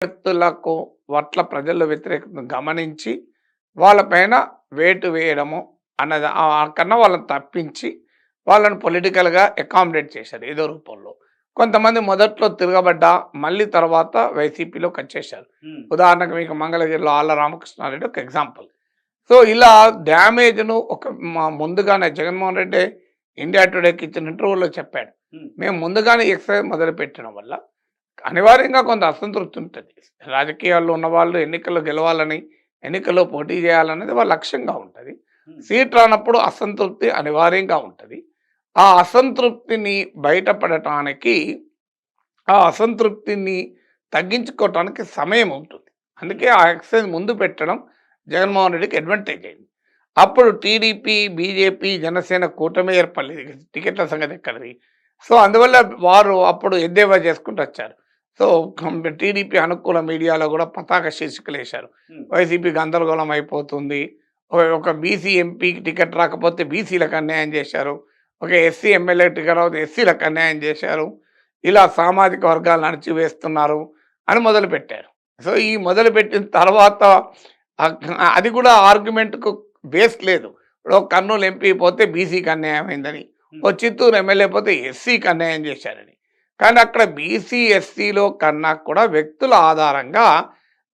వ్యక్తులకు పట్ల ప్రజల్లో వ్యతిరేకతను గమనించి వాళ్ళపైన వేటు వేయడము అన్నది కన్నా వాళ్ళని తప్పించి వాళ్ళని పొలిటికల్‌గా అకామిడేట్ చేశారు ఏదో రూపంలో. కొంతమంది మొదట్లో తిరగబడ్డా మళ్ళీ తర్వాత వైసీపీలోకొచ్చేశారు. హ్మ్. ఉదాహరణకు మీకు మంగళగిరిలో ఆళ్ల రామకృష్ణారెడ్డి ఒక ఎగ్జాంపుల్. సో, ఇలా డ్యామేజ్‌ను ఒక ముందుగానే జగన్మోహన్ రెడ్డి ఇండియా టుడేకి ఇచ్చిన ఇంటర్వ్యూలో చెప్పాడు. హ్మ్. మేము ముందుగానే ఎక్సైజ్ మొదలుపెట్టడం వల్ల అనివార్యంగా కొంత అసంతృప్తి ఉంటుంది. రాజకీయాల్లో ఉన్నవాళ్ళు ఎన్నికల్లో గెలవాలని, ఎన్నికల్లో పోటీ చేయాలనేది వాళ్ళ లక్ష్యంగా ఉంటది. హ్మ్. సీట్ రానప్పుడు అసంతృప్తి అనివార్యంగా ఉంటది. ఆ అసంతృప్తిని బయటపడటానికి, ఆ అసంతృప్తిని తగ్గించుకోవటానికి సమయం ఉంటుంది. అందుకే ఆ ఎక్సైజ్ ముందు పెట్టడం జగన్మోహన్ రెడ్డికి అడ్వాంటేజ్ అయింది. అప్పుడు టీడీపీ, బీజేపీ, జనసేన కూటమి ఏర్పడలేదు. టికెట్ల సంగతి ఎక్కడిది. సో, అందువల్ల వారు అప్పుడు ఎద్దేవా చేసుకుంటూ వచ్చారు. సో, టీడీపీ అనుకూల మీడియాలో కూడా పతాక శీర్షికలేశారు. హ్మ్. వైసీపీ గందరగోళం అయిపోతుంది. ఒక బీసీ ఎంపీకి టికెట్ రాకపోతే బీసీలకు అన్యాయం చేశారు. ఒక ఎస్సీ ఎమ్మెల్యే టికెట్ రాకపోతే ఎస్సీలకు అన్యాయం చేశారు. ఇలా సామాజిక వర్గాలను అణచివేస్తున్నారు అని మొదలుపెట్టారు. సో, ఈ మొదలుపెట్టిన తర్వాత అది కూడా ఆర్గ్యుమెంట్‌కు బేస్ లేదు. ఇప్పుడు కర్నూలు ఎంపీ పోతే బీసీకి అన్యాయం అయిందని, ఓ చిత్తూరు ఎమ్మెల్యే పోతే ఎస్సీకి అన్యాయం చేశారని. కానీ అక్కడ బీసీ, ఎస్సీలో కన్నా కూడా వ్యక్తుల ఆధారంగా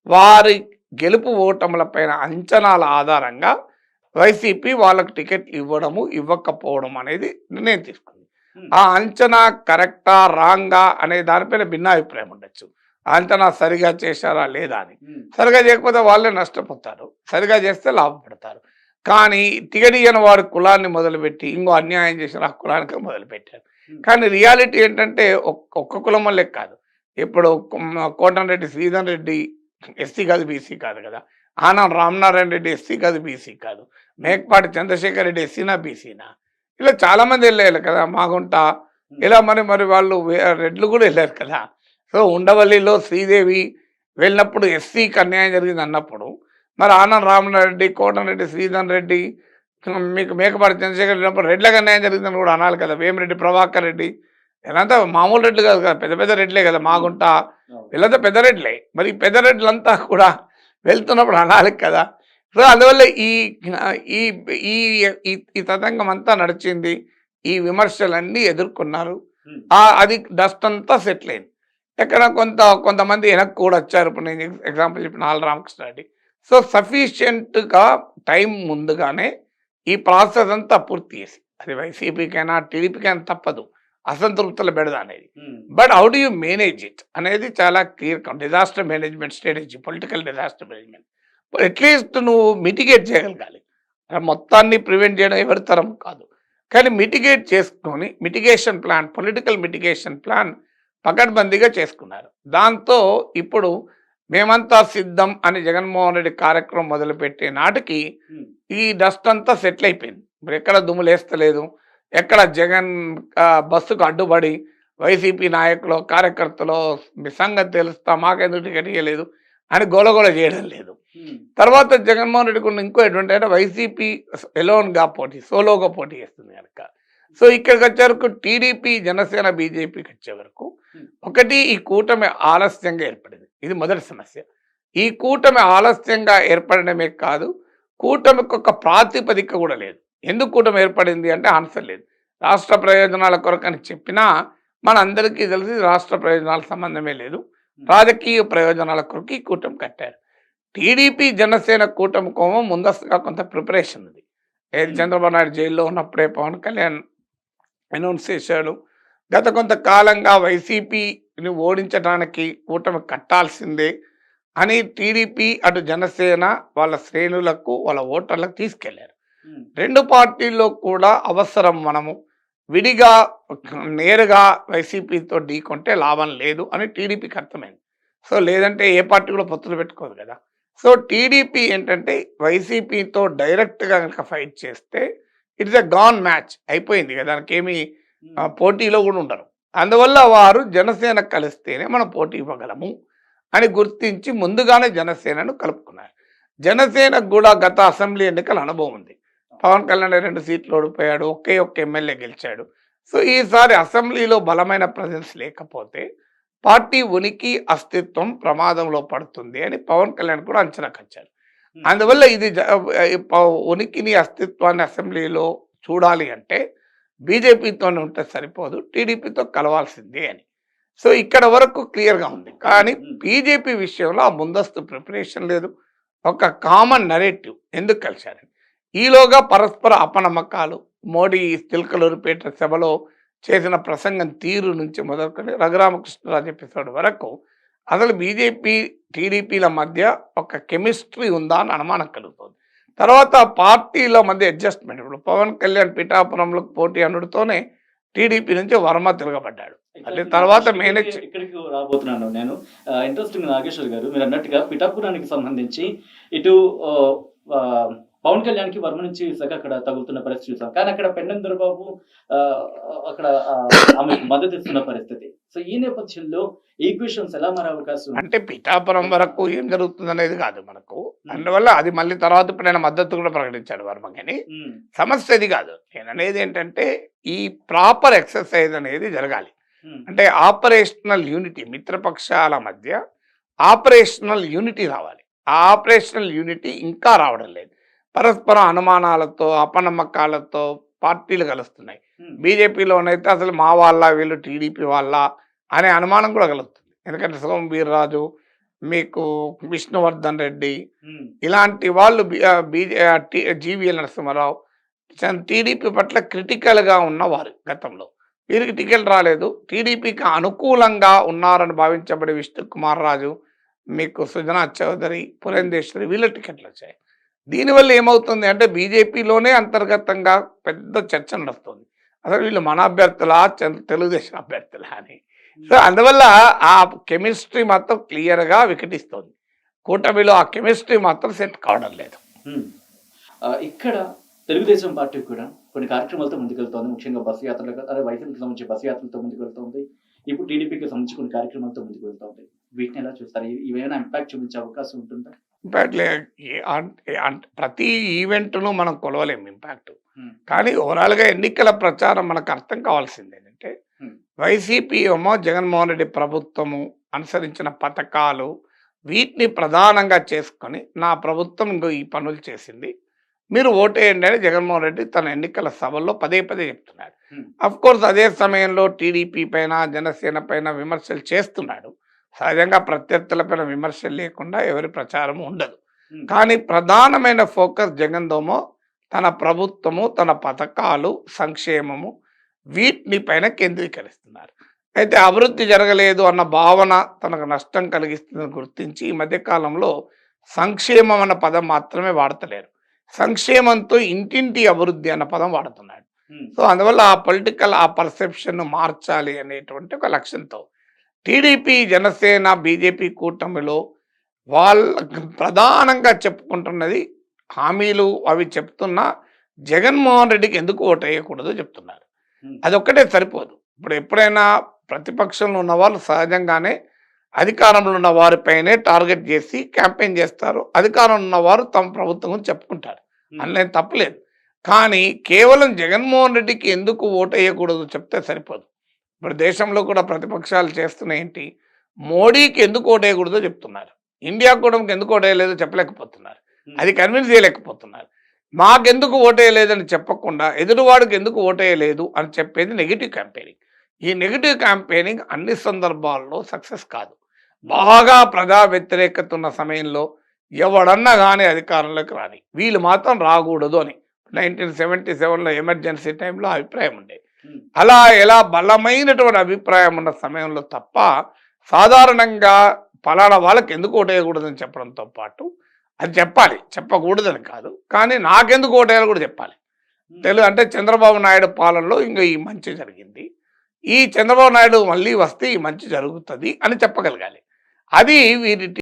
వారి గెలుపు ఓటముల పైన అంచనాల ఆధారంగా వైసీపీ వాళ్ళకు టికెట్లు ఇవ్వడము, ఇవ్వకపోవడం అనేది నిర్ణయం తీసుకుంది. హ్మ్. ఆ అంచనా కరెక్టా, రాంగా అనే దానిపైన భిన్నాభిప్రాయం ఉండొచ్చు. ఆ అంచనా సరిగా చేశారా లేదా అని. హ్మ్. సరిగా చేయకపోతే వాళ్ళే నష్టపోతారు. సరిగా చేస్తే లాభపడతారు. కానీ టికెట్ ఇయ్యని వారి కులాన్ని మొదలుపెట్టి ఇంకో అన్యాయం చేసిన ఆ కులానికి మొదలుపెట్టారు. హ్మ్. కానీ రియాలిటీ ఏంటంటే ఒక్క కులం వల్లే కాదు. ఇప్పుడు కోటంరెడ్డి శ్రీధర్ రెడ్డి ఎస్సీ కాదు, బీసీ కాదు కదా. ఆనం రామనారాయణ రెడ్డి ఎస్సీ కాదు, బీసీ కాదు. మేకపాటి చంద్రశేఖర్ రెడ్డి ఎస్సీనా, బీసీనా. ఇలా చాలామంది వెళ్ళారు కదా. మాగుంట హ్మ్. ఇలా మరి వాళ్ళు రెడ్లు కూడా వెళ్ళారు కదా. సో, ఉండవల్లిలో శ్రీదేవి వెళ్ళినప్పుడు ఎస్సీకి అన్యాయం జరిగింది అన్నప్పుడు, మరి ఆనం రామనారెడ్డి, కోటంరెడ్డి శ్రీధర్ రెడ్డి, మీకు మేకపాటి చంద్రశేఖర్ వెళ్ళినప్పుడు రెడ్లకు అన్యాయం జరిగిందని కూడా అనాలి కదా. వేమిరెడ్డి ప్రభాకర్ రెడ్డి వీళ్ళంతా మామూలు రెడ్లు కాదు కదా, పెద్ద పెద్ద రెడ్లే కదా. మాగుంట అవును. వీళ్ళంతా పెద్ద రెడ్లే. మరి ఈ పెద్ద రెడ్లంతా కూడా వెళ్తున్నప్పుడు అనాలి కదా. సో, అందువల్ల ఈ ఈ ఈ ఈ ఈ తతంగం అంతా నడిచింది. ఈ విమర్శలన్నీ ఎదుర్కొన్నారు. హ్మ్. అది డస్ట్ అంతా సెటిల్ అయింది. ఎక్కడ కొంతమంది వెనక్కి కూడా వచ్చారు. ఇప్పుడు నేను ఎగ్జాంపుల్ చెప్పిన ఆళ్ల రామకృష్ణారెడ్డి. సో, సఫిషియెంట్‌గా టైం ముందుగానే ఈ ప్రాసెస్ అంతా పూర్తి చేసి, అది వైసీపీకైనా, టీడీపీకైనా తప్పదు అసంతృప్తుల బెడద అనేది. హ్మ్. But how do you manage it అనేది చాలా clear. Disaster management strategy, political disaster management. At least నువ్వు మిటిగేట్ చేయగలగాలి. మొత్తాన్ని ప్రివెంట్ చేయడం ఎవరి తరం కాదు. కానీ మిటిగేట్ చేసుకొని mitigation plan, political mitigation plan పకడ్బందీగా చేసుకున్నారు. దాంతో ఇప్పుడు మేమంతా సిద్ధం అని జగన్మోహన్ రెడ్డి కార్యక్రమం మొదలుపెట్టే నాటికి హ్మ్. ఈ డస్ట్ అంతా సెటిల్ అయిపోయింది. ఇప్పుడు ఎక్కడ దుమ్ములేస్తలేదు. ఎక్కడ జగన్ బస్సుకు అడ్డుపడి వైసీపీ నాయకులు, కార్యకర్తలు మీ సంగతి తెలుస్తా మాకెందుకు టికెట్ ఇయ్యలేదు అని గోలగోల చేయడం లేదు. హ్మ్. తర్వాత జగన్మోహన్ రెడ్డికి ఉన్న ఇంకో అడ్వాంటేజ్ అంటే వైసీపీ ఎలోన్‌గా సోలోగా పోటీ చేస్తుంది గనక. సో, ఇక్కడికొచ్చేవరకు టీడీపీ, జనసేన, బీజేపీకి వచ్చే వరకు హ్మ్. ఒకటి ఈ కూటమి ఆలస్యంగా ఏర్పడింది. ఇది మొదటి సమస్య. ఈ కూటమి ఆలస్యంగా ఏర్పడడమే కాదు, కూటమికి ఒక ప్రాతిపదిక కూడా లేదు. ఎందుకు కూటమి ఏర్పడింది అంటే ఆన్సర్ లేదు. రాష్ట్ర ప్రయోజనాల కొరకని చెప్పినా మనందరికీ తెలిసి రాష్ట్ర ప్రయోజనాలకు సంబంధమే లేదు. రాజకీయ ప్రయోజనాల కొరకు ఈ కూటమి కట్టారు. టీడీపీ, జనసేన కూటమి కోమం ముందస్తుగా కొంత ప్రిపరేషన్ ఉంది. ఏది హ్మ్. చంద్రబాబు నాయుడు జైల్లో ఉన్నప్పుడే పవన్ కళ్యాణ్ అనౌన్స్ చేశాడు. గత కొంతకాలంగా వైసీపీని ఓడించడానికి కూటమి కట్టాల్సిందే అని టీడీపీ, అటు జనసేన వాళ్ళ శ్రేణులకు, వాళ్ళ ఓటర్లకు తీసుకెళ్లారు. హ్మ్. 2 పార్టీల్లో కూడా అవసరం మనము. విడిగా నేరుగా వైసీపీతో ఢీకొంటే లాభం లేదు అని టీడీపీకి అర్థమైంది. సో, లేదంటే ఏ పార్టీ కూడా పొత్తులు పెట్టుకోదు కదా. సో, టీడీపీ ఏంటంటే వైసీపీతో డైరెక్ట్‌గా గనక ఫైట్ చేస్తే ఇట్స్ ఎ గాన్ మ్యాచ్ అయిపోయింది కదా. దానికేమి హ్మ్. పోటీలో కూడా ఉండరు. అందువల్ల వారు జనసేన కలిస్తేనే మనం పోటీ ఇవ్వగలము అని గుర్తించి ముందుగానే జనసేనను కలుపుకున్నారు. జనసేనకు కూడా గత అసెంబ్లీ ఎన్నికల అనుభవం ఉంది. పవన్ కళ్యాణ్ 2 సీట్లు ఓడిపోయాడు. ఒకే ఒక్క ఎమ్మెల్యే గెలిచాడు. సో, ఈసారి అసెంబ్లీలో బలమైన ప్రెజెన్స్ లేకపోతే పార్టీ ఉనికి అస్తిత్వం ప్రమాదంలో పడుతుంది అని పవన్ కళ్యాణ్ కూడా అంచనాకొచ్చారు. హ్మ్. అందువల్ల ఇది ఉనికిని అస్తిత్వాన్ని అసెంబ్లీలో చూడాలి అంటే బీజేపీతోనే ఉంటే సరిపోదు, టీడీపీతో కలవాల్సిందే అని. సో ఇక్కడ వరకు క్లియర్గా ఉంది. కానీ హ్మ్. బీజేపీ విషయంలో ఆ ముందస్తు ప్రిపరేషన్ లేదు, ఒక కామన్ నరేటివ్ ఎందుకు కలిశారని. ఈలోగా పరస్పర అపనమ్మకాలు, మోడీ చిలకలూరిపేట సభలో చేసిన ప్రసంగం తీరు నుంచి మొదలుకొని రఘురామకృష్ణరాజు ఎపిసోడ్ వరకు అసలు బీజేపీ టీడీపీల మధ్య ఒక కెమిస్ట్రీ ఉందా అని అనుమానం కలుగుతుంది. తర్వాత పార్టీల మధ్య అడ్జస్ట్మెంట్, ఇప్పుడు పవన్ కళ్యాణ్ పిఠాపురంలో పోటీ అనుడితోనే టీడీపీ నుంచి వర్మ తిరగబడ్డాడు. మళ్ళీ తర్వాత మేనేజ్ ఇక్కడికి రాబోతున్నాను నేను. ఇంట్రెస్టింగ్ నాగేశ్వర్ గారు, మీరు అన్నట్టుగా పిఠాపురానికి సంబంధించి ఇటు పవన్ కళ్యాణ్కి వర్మ నుంచి విశాఖ అక్కడ తగులుతున్న పరిస్థితి చూసాం. కానీ అక్కడ పెండం దొరబాబు అక్కడ ఆమె మద్దతు ఇస్తున్న పరిస్థితి. సో ఈ నేపథ్యంలో ఈక్వేషన్స్ ఎలా మారే అవకాశం? అంటే పిఠాపురం వరకు ఏం జరుగుతుంది అనేది కాదు మనకు. అందువల్ల అది మళ్ళీ తర్వాత ఇప్పుడు ఆయన మద్దతు కూడా ప్రకటించాడు వర్మ. కానీ సమస్య అది కాదు. నేను అనేది ఏంటంటే ఈ ప్రాపర్ ఎక్సర్సైజ్ అనేది జరగాలి. అంటే ఆపరేషనల్ యూనిటీ, మిత్రపక్షాల మధ్య ఆపరేషనల్ యూనిటీ రావాలి. ఆ ఆపరేషనల్ యూనిటీ ఇంకా రావడం లేదు. పరస్పర అనుమానాలతో అపనమ్మకాలతో పార్టీలు కలుస్తున్నాయి. బీజేపీలోనైతే అసలు మా వాళ్ళ వీళ్ళు టీడీపీ వాళ్ళ అనే అనుమానం కూడా కలుగుతుంది. ఎందుకంటే సోము వీర్రాజు, మీకు విష్ణువర్ధన్ రెడ్డి ఇలాంటి వాళ్ళు జీవీఎల్ నరసింహారావు టీడీపీ పట్ల క్రిటికల్గా ఉన్నవారు గతంలో. వీరికి టికెట్ రాలేదు. టీడీపీకి అనుకూలంగా ఉన్నారని భావించబడే విష్ణుకుమార్ రాజు, మీకు సుజనా చౌదరి, పురంధేశ్వరి వీళ్ళ టికెట్లు వచ్చాయి. దీనివల్ల ఏమవుతుంది అంటే బీజేపీలోనే అంతర్గతంగా పెద్ద చర్చ నడుస్తుంది. అసలు వీళ్ళు మన అభ్యర్థులా, తెలుగుదేశం అభ్యర్థులా అని. సో అందువల్ల ఆ కెమిస్ట్రీ మాత్రం క్లియర్గా వికటిస్తుంది. కూటమిలో ఆ కెమిస్ట్రీ మాత్రం సెట్ కావడం లేదు. ఇక్కడ తెలుగుదేశం పార్టీ కూడా కొన్ని కార్యక్రమాలతో ముందుకెళ్తోంది. ముఖ్యంగా బస్సు యాత్రలు, అదే వైసీపీకి సంబంధించి బస్సు యాత్రలతో ముందుకెళ్తోంది. ఇప్పుడు టీడీపీకి సంబంధించి కొన్ని కార్యక్రమాలతో ముందుకు వెళ్తోంది. వీటిని ఎలా చూస్తారు? ఇవేమైనా ఇంపాక్ట్ చూపించే అవకాశం ఉంటుందా? ఇంపాక్ట్ ప్రతి ఈవెంట్ను మనం కొలవలేము ఇంపాక్ట్. కానీ ఓవరాల్గా ఎన్నికల ప్రచారం మనకు అర్థం కావాల్సింది ఏంటంటే వైసీపీ ఏమో జగన్మోహన్ రెడ్డి ప్రభుత్వము అనుసరించిన పథకాలు వీటిని ప్రధానంగా చేసుకొని నా ప్రభుత్వం ఇంకో ఈ పనులు చేసింది, మీరు ఓటేయండి అని జగన్మోహన్ రెడ్డి తన ఎన్నికల సభల్లో పదే పదే చెప్తున్నాడు. అఫ్ కోర్స్ అదే సమయంలో టీడీపీ పైన, జనసేన పైన విమర్శలు చేస్తున్నాడు. సహజంగా ప్రత్యర్థులపైన విమర్శలు లేకుండా ఎవరి ప్రచారం ఉండదు. కానీ ప్రధానమైన ఫోకస్ జగన్దోమో తన ప్రభుత్వము, తన పథకాలు, సంక్షేమము వీటిని పైన కేంద్రీకరిస్తున్నారు. అయితే అభివృద్ధి జరగలేదు అన్న భావన తనకు నష్టం కలిగిస్తుందని గుర్తించి ఈ మధ్యకాలంలో సంక్షేమం అన్న పదం మాత్రమే వాడతలేరు. సంక్షేమంతో ఇంటింటి అభివృద్ధి అన్న పదం వాడుతున్నాడు. సో అందువల్ల ఆ పొలిటికల్ ఆ పర్సెప్షన్ను మార్చాలి అనేటువంటి ఒక లక్ష్యంతో టీడీపీ, జనసేన, బీజేపీ కూటమిలో వాళ్ళ ప్రధానంగా చెప్పుకుంటున్నది హామీలు అవి చెప్తున్నా జగన్మోహన్ రెడ్డికి ఎందుకు ఓటు వేయకూడదో చెప్తున్నారు. అదొక్కటే సరిపోదు. ఇప్పుడు ఎప్పుడైనా ప్రతిపక్షంలో ఉన్న వాళ్ళు సహజంగానే అధికారంలో ఉన్న వారిపైనే టార్గెట్ చేసి క్యాంపెయిన్ చేస్తారు. అధికారంలో ఉన్నవారు తమ ప్రభుత్వం గురించి చెప్పుకుంటారు, అందులో తప్పలేదు. కానీ కేవలం జగన్మోహన్ రెడ్డికి ఎందుకు ఓటు వేయకూడదు చెప్తే సరిపోదు. ఇప్పుడు దేశంలో కూడా ప్రతిపక్షాలు చేస్తున్న ఏంటి, మోడీకి ఎందుకు ఓటు వేయకూడదో చెప్తున్నారు, ఇండియా కూటమికి ఎందుకు ఓటు వేయలేదో చెప్పలేకపోతున్నారు, అది కన్విన్స్ చేయలేకపోతున్నారు. మాకెందుకు ఓటు వేయలేదని చెప్పకుండా ఎదురువాడికి ఎందుకు ఓటు వేయలేదు అని చెప్పేది నెగిటివ్ క్యాంపెయినింగ్. ఈ నెగిటివ్ క్యాంపెయినింగ్ అన్ని సందర్భాల్లో సక్సెస్ కాదు. బాగా ప్రజా వ్యతిరేకత ఉన్న సమయంలో ఎవడన్నా కానీ అధికారంలోకి రాని, వీళ్ళు మాత్రం రాకూడదు అని 1977లో ఎమర్జెన్సీ టైంలో అభిప్రాయం ఉండేది. అలా ఎలా బలమైనటువంటి అభిప్రాయం ఉన్న సమయంలో తప్ప సాధారణంగా ఫలానా వాళ్ళకి ఎందుకు ఓటేయకూడదని చెప్పడంతో పాటు అది చెప్పాలి, చెప్పకూడదని కాదు, కానీ నాకెందుకు ఓటేయాలో కూడా చెప్పాలి. అంటే చంద్రబాబు నాయుడు పాలనలో ఇంకా ఈ మంచి జరిగింది, ఈ చంద్రబాబు నాయుడు మళ్ళీ వస్తే ఈ మంచి జరుగుతుంది అని చెప్పగలగాలి. అది వీరి